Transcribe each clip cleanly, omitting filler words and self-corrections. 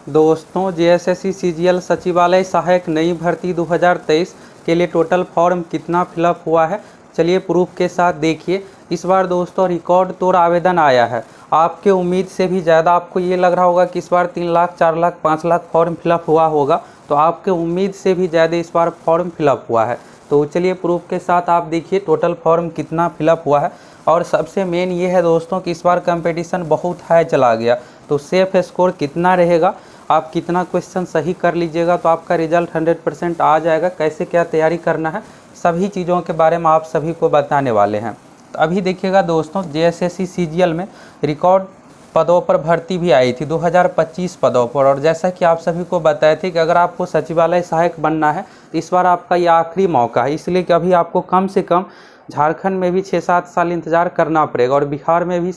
दोस्तों, JSSC CGL सचिवालय सहायक नई भर्ती 2023 के लिए टोटल फॉर्म कितना फिलअप हुआ है, चलिए प्रूफ के साथ देखिए। इस बार दोस्तों रिकॉर्ड तोड़ आवेदन आया है। आपके उम्मीद से भी ज़्यादा आपको ये लग रहा होगा कि इस बार 3 लाख 4 लाख 5 लाख फॉर्म फिलअप हुआ होगा, तो आपके उम्मीद से भी ज़्यादा इस बार फॉर्म फिलअप हुआ है। तो चलिए प्रूफ के साथ आप देखिए टोटल फॉर्म कितना फिलअप हुआ है। और सबसे मेन ये है दोस्तों कि इस बार कंपटीशन बहुत हाई चला गया, तो सेफ स्कोर कितना रहेगा, आप कितना क्वेश्चन सही कर लीजिएगा तो आपका रिजल्ट 100% आ जाएगा। कैसे क्या तैयारी करना है, सभी चीज़ों के बारे में आप सभी को बताने वाले हैं। तो अभी देखिएगा दोस्तों, जेएसएससी सीजीएल में रिकॉर्ड पदों पर भर्ती भी आई थी 2025 पदों पर। और जैसा कि आप सभी को बताए थे कि अगर आपको सचिवालय सहायक बनना है तो इस बार आपका ये आखिरी मौका है, इसलिए कि अभी आपको कम से कम झारखंड में भी 6-7 साल इंतज़ार करना पड़ेगा। और बिहार में भी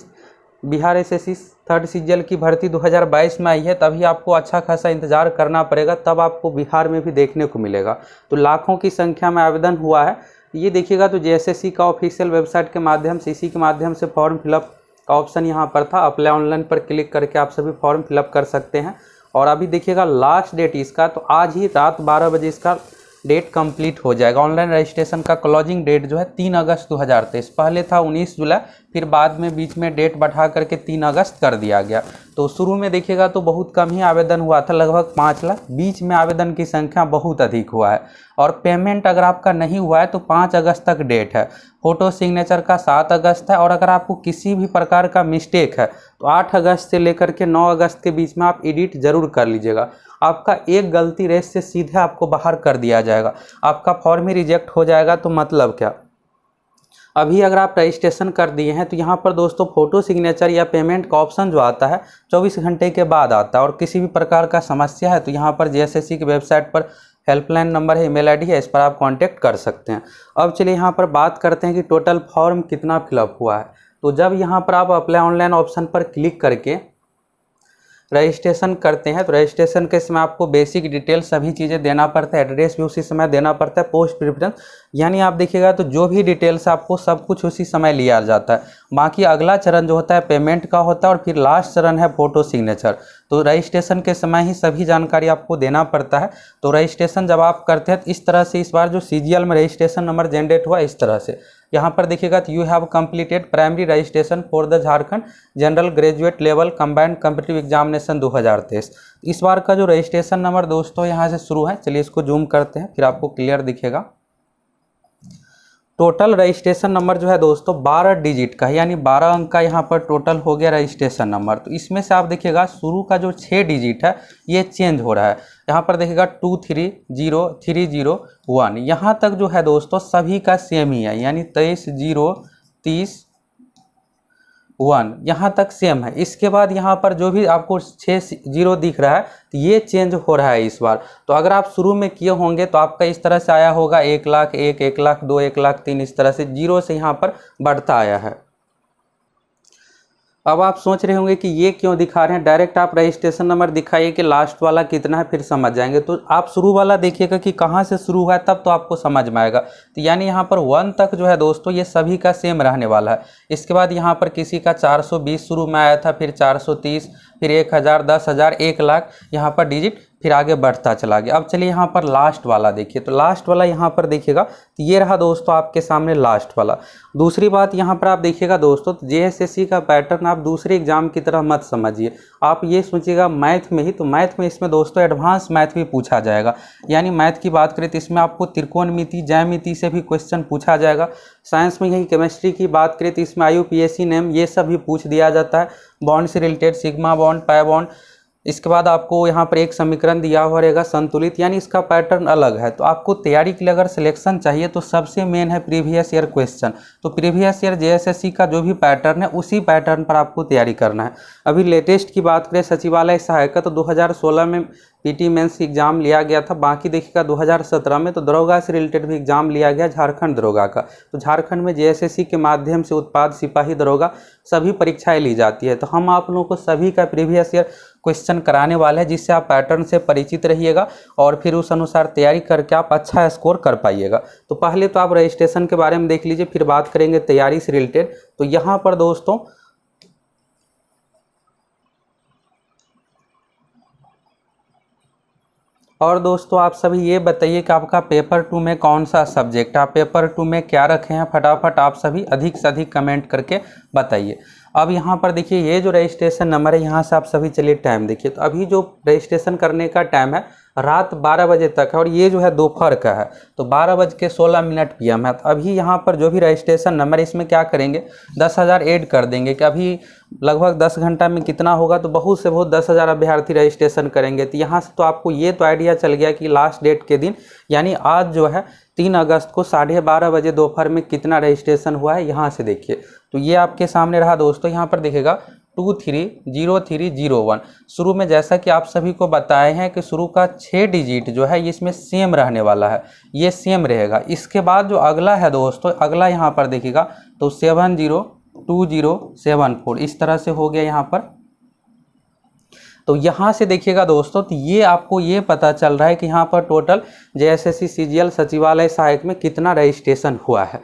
बिहार एसएससी थर्ड सीजीएल की भर्ती 2022 में आई है, तभी आपको अच्छा खासा इंतजार करना पड़ेगा, तब आपको बिहार में भी देखने को मिलेगा। तो लाखों की संख्या में आवेदन हुआ है। ये देखिएगा तो जेएसएससी का ऑफिशियल वेबसाइट के माध्यम से, इसी के माध्यम से फॉर्म फिलअप का ऑप्शन यहाँ पर था। अप्लाई ऑनलाइन पर क्लिक करके आप सभी फॉर्म फिलअप कर सकते हैं। और अभी देखिएगा लास्ट डेट इसका, तो आज ही रात 12 बजे इसका डेट कंप्लीट हो जाएगा। ऑनलाइन रजिस्ट्रेशन का क्लोजिंग डेट जो है 3 अगस्त 2023, पहले था 19 जुलाई, फिर बाद में बीच में डेट बढ़ा करके 3 अगस्त कर दिया गया। तो शुरू में देखिएगा तो बहुत कम ही आवेदन हुआ था, लगभग 5 लाख। बीच में आवेदन की संख्या बहुत अधिक हुआ है। और पेमेंट अगर आपका नहीं हुआ है तो 5 अगस्त तक डेट है। फोटो सिग्नेचर का 7 अगस्त है। और अगर आपको किसी भी प्रकार का मिस्टेक है तो 8 अगस्त से लेकर के 9 अगस्त के बीच में आप एडिट जरूर कर लीजिएगा। आपका एक गलती रेस से सीधे आपको बाहर कर दिया जाएगा, आपका फॉर्म ही रिजेक्ट हो जाएगा। तो मतलब क्या, अभी अगर आप रजिस्ट्रेशन कर दिए हैं तो यहाँ पर दोस्तों फोटो सिग्नेचर या पेमेंट का ऑप्शन जो आता है 24 घंटे के बाद आता है। और किसी भी प्रकार का समस्या है तो यहाँ पर जेएसएससी की वेबसाइट पर हेल्पलाइन नंबर है, ईमेल आईडी है, इस पर आप कांटेक्ट कर सकते हैं। अब चलिए यहाँ पर बात करते हैं कि टोटल फॉर्म कितना फिलअप हुआ है। तो जब यहाँ पर आप अप्लाई ऑनलाइन ऑप्शन पर क्लिक करके रजिस्ट्रेशन करते हैं तो रजिस्ट्रेशन के समय आपको बेसिक डिटेल सभी चीज़ें देना पड़ता है, एड्रेस भी उसी समय देना पड़ता है, पोस्ट प्रेफरेंस, यानी आप देखिएगा तो जो भी डिटेल्स आपको सब कुछ उसी समय लिया जाता है। बाकी अगला चरण जो होता है पेमेंट का होता है, और फिर लास्ट चरण है फोटो सिग्नेचर। तो रजिस्ट्रेशन के समय ही सभी जानकारी आपको देना पड़ता है। तो रजिस्ट्रेशन जब आप करते हैं तो इस तरह से इस बार जो सीजीएल में रजिस्ट्रेशन नंबर जनरेट हुआ इस तरह से यहाँ पर देखिएगा तो you have completed primary registration for the Jharkhand general graduate level combined competitive examination 2023। इस बार का जो रजिस्ट्रेशन नंबर दोस्तों यहाँ से शुरू है, चलिए इसको जूम करते हैं फिर आपको क्लियर दिखेगा। टोटल रजिस्ट्रेशन नंबर जो है दोस्तों 12 डिजिट का है, यानी 12 अंक का यहाँ पर टोटल हो गया रजिस्ट्रेशन नंबर। तो इसमें से आप देखिएगा शुरू का जो 6 डिजिट है ये चेंज हो रहा है। यहाँ पर देखिएगा 230301, यहाँ तक जो है दोस्तों सभी का सेम ही है, यानी 230301 यहाँ तक सेम है। इसके बाद यहाँ पर जो भी आपको 6 0 दिख रहा है तो ये चेंज हो रहा है इस बार। तो अगर आप शुरू में किए होंगे तो आपका इस तरह से आया होगा 1 लाख 1, 1 लाख 2, 1 लाख 3, इस तरह से 0 से यहाँ पर बढ़ता आया है। अब आप सोच रहे होंगे कि ये क्यों दिखा रहे हैं, डायरेक्ट आप रजिस्ट्रेशन नंबर दिखाइए कि लास्ट वाला कितना है, फिर समझ जाएंगे। तो आप शुरू वाला देखिएगा कि कहाँ से शुरू हुआ है, तब तो आपको समझ में आएगा। तो यानी यहाँ पर 1 तक जो है दोस्तों ये सभी का सेम रहने वाला है। इसके बाद यहाँ पर किसी का 420 शुरू में आया था, फिर 430, फिर 1000, 10,000, 1 लाख, यहाँ पर डिजिट फिर आगे बढ़ता चला गया। अब चलिए यहाँ पर लास्ट वाला देखिए। तो लास्ट वाला यहाँ पर देखिएगा तो ये रहा दोस्तों आपके सामने लास्ट वाला। दूसरी बात यहाँ पर आप देखिएगा दोस्तों, तो जेएसएससी का पैटर्न आप दूसरे एग्जाम की तरह मत समझिए। आप ये सोचिएगा मैथ में ही, तो मैथ में इसमें दोस्तों एडवांस मैथ भी पूछा जाएगा। यानी मैथ की बात करें तो इसमें आपको त्रिकोणमिति, ज्यामिति से भी क्वेश्चन पूछा जाएगा। साइंस में यही केमिस्ट्री की बात करें तो इसमें IUPAC नेम ये सब भी पूछ दिया जाता है। बॉन्ड से related sigma bond, pi bond. इसके बाद आपको यहाँ पर एक समीकरण दिया हुआ रहेगा संतुलित, यानी इसका पैटर्न अलग है। तो आपको तैयारी के लिए अगर सिलेक्शन चाहिए तो सबसे मेन है प्रीवियस ईयर क्वेश्चन। तो प्रीवियस ईयर जेएसएससी का जो भी पैटर्न है उसी पैटर्न पर आपको तैयारी करना है। अभी लेटेस्ट की बात करें सचिवालय सहायक का, तो 2016 में पीटी मेंस एग्जाम लिया गया था। बाकी देखिएगा 2017 में तो दरोगा से रिलेटेड भी एग्जाम लिया गया, झारखंड दरोगा का। तो झारखंड में जेएसएससी के माध्यम से उत्पाद सिपाही दरोगा सभी परीक्षाएं ली जाती है। तो हम आप लोगों को सभी का प्रीवियस ईयर क्वेश्चन कराने वाले हैं, जिससे आप पैटर्न से परिचित रहिएगा और फिर उस अनुसार तैयारी करके आप अच्छा स्कोर कर पाइएगा। तो पहले तो आप रजिस्ट्रेशन के बारे में देख लीजिए, फिर बात करेंगे तैयारी से रिलेटेड। तो यहाँ पर दोस्तों और दोस्तों आप सभी ये बताइए कि आपका पेपर 2 में कौन सा सब्जेक्ट, आप पेपर 2 में क्या रखे हैं, फटाफट आप सभी अधिक से अधिक कमेंट करके बताइए। अब यहाँ पर देखिए ये जो रजिस्ट्रेशन नंबर है, यहाँ से आप सभी चलिए टाइम देखिए। तो अभी जो रजिस्ट्रेशन करने का टाइम है रात 12 बजे तक है और ये जो है दोपहर का है, तो 12:16 PM है। तो अभी यहाँ पर जो भी रजिस्ट्रेशन नंबर इसमें क्या करेंगे 10,000 ऐड कर देंगे कि अभी लगभग 10 घंटा में कितना होगा, तो बहुत से बहुत 10,000 अभ्यर्थी रजिस्ट्रेशन करेंगे। तो यहाँ से तो आपको ये तो आइडिया चल गया कि लास्ट डेट के दिन यानी आज जो है 3 अगस्त को 12:30 बजे दोपहर में कितना रजिस्ट्रेशन हुआ है, यहाँ से देखिए। तो ये आपके सामने रहा दोस्तों, यहाँ पर दिखेगा 230301। शुरू में जैसा कि आप सभी को बताए हैं कि शुरू का 6 डिजिट जो है इसमें सेम रहने वाला है, ये सेम रहेगा। इसके बाद जो अगला है दोस्तों, अगला यहाँ पर देखिएगा तो 702074 इस तरह से हो गया यहाँ पर। तो यहाँ से देखिएगा दोस्तों, तो ये आपको ये पता चल रहा है कि यहाँ पर टोटल JSSC CGL सचिवालय सहायक में कितना रजिस्ट्रेशन हुआ है।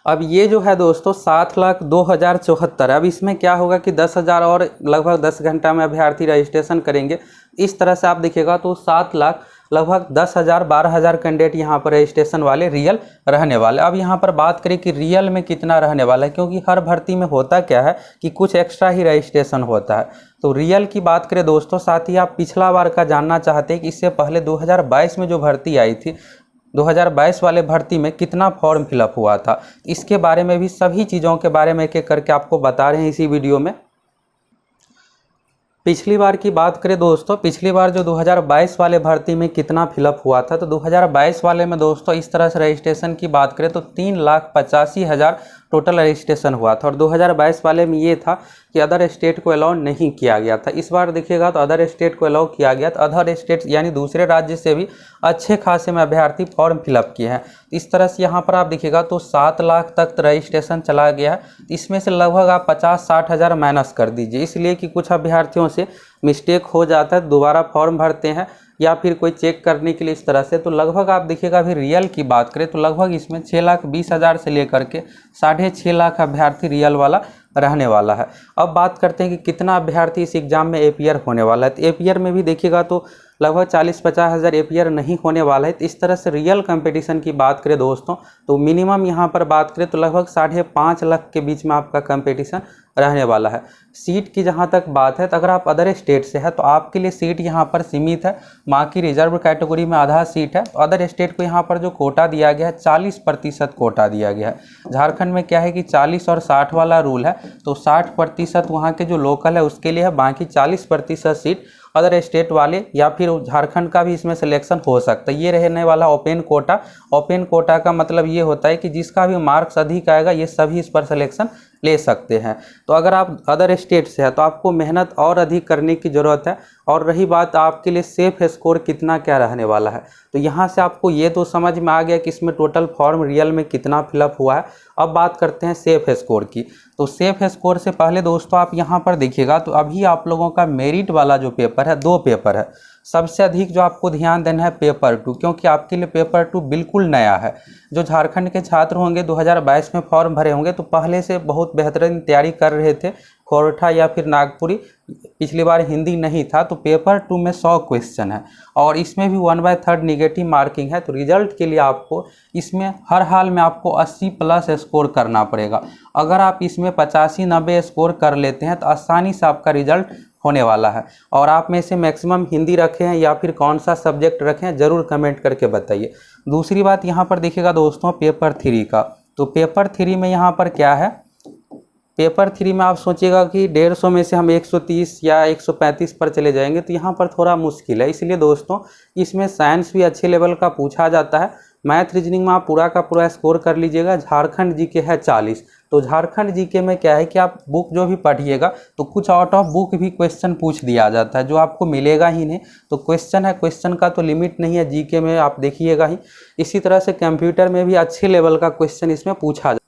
अब ये जो है दोस्तों 7,02,074। अब इसमें क्या होगा कि 10,000 और लगभग 10 घंटा में अभ्यर्थी रजिस्ट्रेशन करेंगे। इस तरह से आप देखिएगा तो 7 लाख लगभग 10,000 12,000 कैंडिडेट यहाँ पर रजिस्ट्रेशन वाले रियल रहने वाले। अब यहाँ पर बात करें कि रियल में कितना रहने वाला है, क्योंकि हर भर्ती में होता क्या है कि कुछ एक्स्ट्रा ही रजिस्ट्रेशन होता है। तो रियल की बात करें दोस्तों, साथ ही आप पिछला बार का जानना चाहते हैं कि इससे पहले 2022 में जो भर्ती आई थी, 2022 वाले भर्ती में कितना फॉर्म फिलअप हुआ था, इसके बारे में भी सभी चीज़ों के बारे में एक एक करके आपको बता रहे हैं इसी वीडियो में। पिछली बार की बात करें दोस्तों, पिछली बार जो 2022 वाले भर्ती में कितना फिलअप हुआ था, तो 2022 वाले में दोस्तों इस तरह से रजिस्ट्रेशन की बात करें तो 3,85,000 टोटल रजिस्ट्रेशन हुआ था। और 2022 वाले में ये था कि अदर स्टेट को अलाउ नहीं किया गया था। इस बार देखिएगा तो अदर स्टेट को अलाउ किया गया। तो अदर स्टेट यानी दूसरे राज्य से भी अच्छे खासे में अभ्यर्थी फॉर्म फिलअप किए हैं। इस तरह से यहाँ पर आप देखिएगा तो 7 लाख तक रजिस्ट्रेशन चला गया है। इसमें से लगभग आप 50-60 हज़ार माइनस कर दीजिए, इसलिए कि कुछ अभ्यर्थियों से मिस्टेक हो जाता है, दोबारा फॉर्म भरते हैं या फिर कोई चेक करने के लिए इस तरह से। तो लगभग आप देखिएगा अभी रियल की बात करें तो लगभग इसमें 6,20,000 से लेकर के 6.5 लाख अभ्यर्थी रियल वाला रहने वाला है। अब बात करते हैं कि कितना अभ्यर्थी इस एग्ज़ाम में एपीयर होने वाला है। तो एपीयर में भी देखिएगा तो लगभग 40-50 हज़ार एपीयर नहीं होने वाला है। तो इस तरह से रियल कंपटीशन की बात करें दोस्तों तो मिनिमम यहाँ पर बात करें तो लगभग 5.5 लाख के बीच में आपका कंपटीशन रहने वाला है। सीट की जहाँ तक बात है तो अगर आप अदर स्टेट से है तो आपके लिए सीट यहाँ पर सीमित है, बाकी रिजर्व कैटेगरी में आधा सीट है। तो अदर स्टेट को यहाँ पर जो कोटा दिया गया है 40% कोटा दिया गया है। झारखंड में क्या है कि 40 और 60 वाला रूल है, तो 60% वहाँ के जो लोकल है उसके लिए है, बाकी 40% सीट अदर स्टेट वाले या फिर झारखंड का भी इसमें सिलेक्शन हो सकता है। ये रहने वाला ओपन कोटा। ओपन कोटा का मतलब ये होता है कि जिसका भी मार्क्स अधिक आएगा ये सभी इस पर सिलेक्शन ले सकते हैं। तो अगर आप अदर स्टेट से है तो आपको मेहनत और अधिक करने की ज़रूरत है। और रही बात आपके लिए सेफ स्कोर कितना क्या रहने वाला है, तो यहाँ से आपको ये तो समझ में आ गया कि इसमें टोटल फॉर्म रियल में कितना फिलअप हुआ है। अब बात करते हैं सेफ स्कोर की। तो सेफ स्कोर से पहले दोस्तों आप यहाँ पर देखिएगा तो अभी आप लोगों का मेरिट वाला जो पेपर है, 2 पेपर है। सबसे अधिक जो आपको ध्यान देना है पेपर 2, क्योंकि आपके लिए पेपर 2 बिल्कुल नया है। जो झारखंड के छात्र होंगे 2022 में फॉर्म भरे होंगे तो पहले से बहुत बेहतरीन तैयारी कर रहे थे, खोरठा या फिर नागपुरी, पिछली बार हिंदी नहीं था। तो पेपर 2 में 100 क्वेश्चन है और इसमें भी 1/3 निगेटिव मार्किंग है। तो रिजल्ट के लिए आपको इसमें हर हाल में आपको 80+ स्कोर करना पड़ेगा। अगर आप इसमें 85-90 स्कोर कर लेते हैं तो आसानी से आपका रिजल्ट होने वाला है। और आप में से मैक्सिमम हिंदी रखे हैं या फिर कौन सा सब्जेक्ट रखे हैं ज़रूर कमेंट करके बताइए। दूसरी बात यहाँ पर देखिएगा दोस्तों पेपर 3 का। तो पेपर 3 में यहाँ पर क्या है, पेपर 3 में आप सोचिएगा कि 150 में से हम 130 या 135 पर चले जाएंगे, तो यहाँ पर थोड़ा मुश्किल है। इसलिए दोस्तों इसमें साइंस भी अच्छे लेवल का पूछा जाता है। मैथ रीजनिंग में आप पूरा का पूरा स्कोर कर लीजिएगा। झारखंड जीके है 40, तो झारखंड जीके में क्या है कि आप बुक जो भी पढ़िएगा तो कुछ आउट ऑफ बुक भी क्वेश्चन पूछ दिया जाता है जो आपको मिलेगा ही नहीं। तो क्वेश्चन है, क्वेश्चन का तो लिमिट नहीं है, जीके में आप देखिएगा ही। इसी तरह से कंप्यूटर में भी अच्छे लेवल का क्वेश्चन इसमें पूछा जाता है।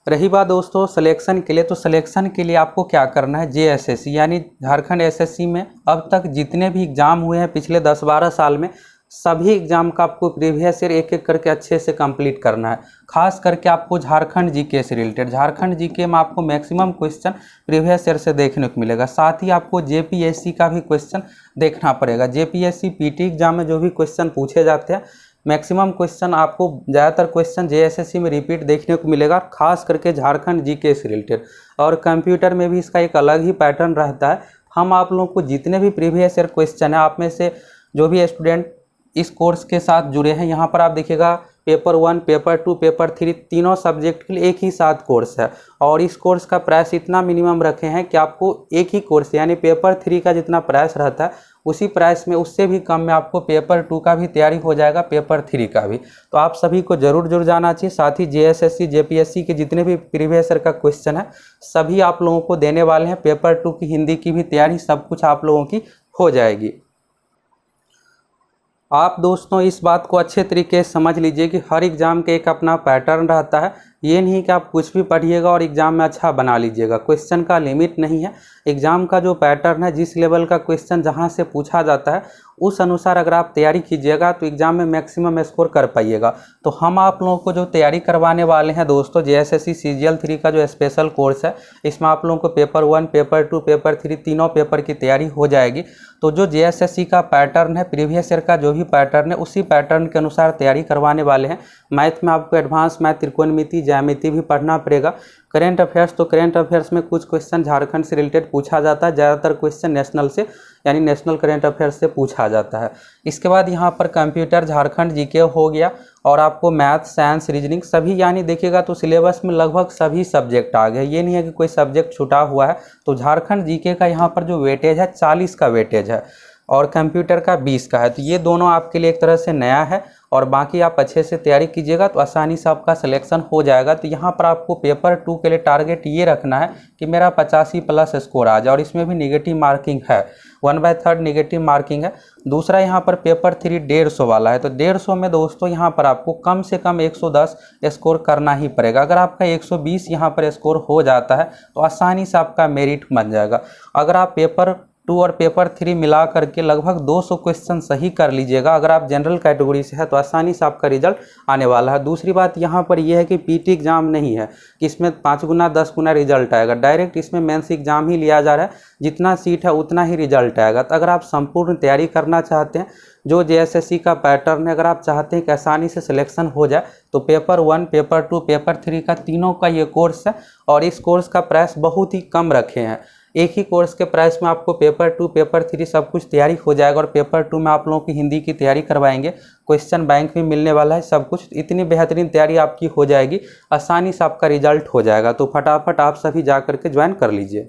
रही बात दोस्तों सिलेक्शन के लिए, तो सिलेक्शन के लिए आपको क्या करना है, JSSC यानी झारखंड SSC में अब तक जितने भी एग्ज़ाम हुए हैं पिछले 10-12 साल में सभी एग्जाम का आपको प्रीवियस ईयर एक एक करके अच्छे से कंप्लीट करना है। खास करके आपको झारखंड जीके से रिलेटेड, झारखंड जीके में आपको मैक्सिमम क्वेश्चन प्रीवियस ईयर से देखने को मिलेगा। साथ ही आपको जेपीएससी का भी क्वेश्चन देखना पड़ेगा। जेपीएससी पीटी एग्जाम में जो भी क्वेश्चन पूछे जाते हैं, मैक्सिमम क्वेश्चन आपको ज़्यादातर क्वेश्चन जेएसएससी में रिपीट देखने को मिलेगा, खास करके झारखंड जीके से रिलेटेड। और कंप्यूटर में भी इसका एक अलग ही पैटर्न रहता है। हम आप लोगों को जितने भी प्रीवियस ईयर क्वेश्चन है, आप में से जो भी स्टूडेंट इस कोर्स के साथ जुड़े हैं, यहाँ पर आप देखिएगा पेपर 1, पेपर 2, पेपर 3 तीनों सब्जेक्ट के लिए एक ही साथ कोर्स है। और इस कोर्स का प्राइस इतना मिनिमम रखे हैं कि आपको एक ही कोर्स यानी पेपर 3 का जितना प्राइस रहता है उसी प्राइस में, उससे भी कम में आपको पेपर 2 का भी तैयारी हो जाएगा, पेपर 3 का भी। तो आप सभी को जरूर जुड़ जाना चाहिए। साथ ही जेएसएससी जेपीएससी के जितने भी प्रीवियस ईयर का क्वेश्चन है सभी आप लोगों को देने वाले हैं। पेपर 2 की हिंदी की भी तैयारी सब कुछ आप लोगों की हो जाएगी। आप दोस्तों इस बात को अच्छे तरीके से समझ लीजिए कि हर एग्ज़ाम के एक अपना पैटर्न रहता है। ये नहीं कि आप कुछ भी पढ़िएगा और एग्ज़ाम में अच्छा बना लीजिएगा। क्वेश्चन का लिमिट नहीं है। एग्ज़ाम का जो पैटर्न है, जिस लेवल का क्वेश्चन जहाँ से पूछा जाता है उस अनुसार अगर आप तैयारी कीजिएगा तो एग्ज़ाम में मैक्सिमम स्कोर कर पाइएगा। तो हम आप लोगों को जो तैयारी करवाने वाले हैं दोस्तों, जेएसएससी सीजीएल 3 का जो स्पेशल कोर्स है, इसमें आप लोगों को पेपर 1, पेपर 2, पेपर 3 तीनों पेपर की तैयारी हो जाएगी। तो जो जेएसएससी का पैटर्न है, प्रीवियस ईयर का जो भी पैटर्न है, उसी पैटर्न के अनुसार तैयारी करवाने वाले हैं। मैथ में आपको एडवांस मैथ, त्रिकोणमिति, ज्यामिति भी पढ़ना पड़ेगा। करेंट अफेयर्स, तो करेंट अफेयर्स में कुछ क्वेश्चन झारखंड से रिलेटेड पूछा जाता है, ज़्यादातर क्वेश्चन नेशनल से यानी नेशनल करेंट अफेयर्स से पूछा जाता है। इसके बाद यहाँ पर कंप्यूटर, झारखंड जीके हो गया और आपको मैथ, साइंस, रीजनिंग सभी यानी देखिएगा तो सिलेबस में लगभग सभी सब्जेक्ट आ गए। ये नहीं है कि कोई सब्जेक्ट छूटा हुआ है। तो झारखंड जीके का यहाँ पर जो वेटेज है 40 का वेटेज है और कंप्यूटर का 20 का है। तो ये दोनों आपके लिए एक तरह से नया है और बाकी आप अच्छे से तैयारी कीजिएगा तो आसानी से आपका सिलेक्शन हो जाएगा। तो यहाँ पर आपको पेपर 2 के लिए टारगेट ये रखना है कि मेरा 85 प्लस स्कोर आ जाए और इसमें भी निगेटिव मार्किंग है, 1/3 निगेटिव मार्किंग है। दूसरा यहाँ पर पेपर 3 150 वाला है। तो 150 में दोस्तों यहाँ पर आपको कम से कम 110 स्कोर करना ही पड़ेगा। अगर आपका 120 यहाँ पर स्कोर हो जाता है तो आसानी से आपका मेरिट बन जाएगा। अगर आप पेपर 2 और पेपर 3 मिला करके लगभग 200 क्वेश्चन सही कर लीजिएगा, अगर आप जनरल कैटेगरी से है तो आसानी से आपका रिजल्ट आने वाला है। दूसरी बात यहाँ पर यह है कि पीटी एग्जाम नहीं है कि इसमें 5 गुना 10 गुना रिजल्ट आएगा। डायरेक्ट इसमें मेंस एग्जाम ही लिया जा रहा है, जितना सीट है उतना ही रिजल्ट आएगा। तो अगर आप संपूर्ण तैयारी करना चाहते हैं, जो जेएसएससी का पैटर्न है, अगर आप चाहते हैं कि आसानी से सिलेक्शन हो जाए तो पेपर 1, पेपर 2, पेपर 3 का तीनों का ये कोर्स है। और इस कोर्स का प्राइस बहुत ही कम रखे हैं। एक ही कोर्स के प्राइस में आपको पेपर 2, पेपर 3 सब कुछ तैयारी हो जाएगा और पेपर 2 में आप लोगों की हिंदी की तैयारी करवाएंगे, क्वेश्चन बैंक भी मिलने वाला है, सब कुछ इतनी बेहतरीन तैयारी आपकी हो जाएगी, आसानी से आपका रिजल्ट हो जाएगा। तो फटाफट आप सभी जा करके ज्वाइन कर लीजिए।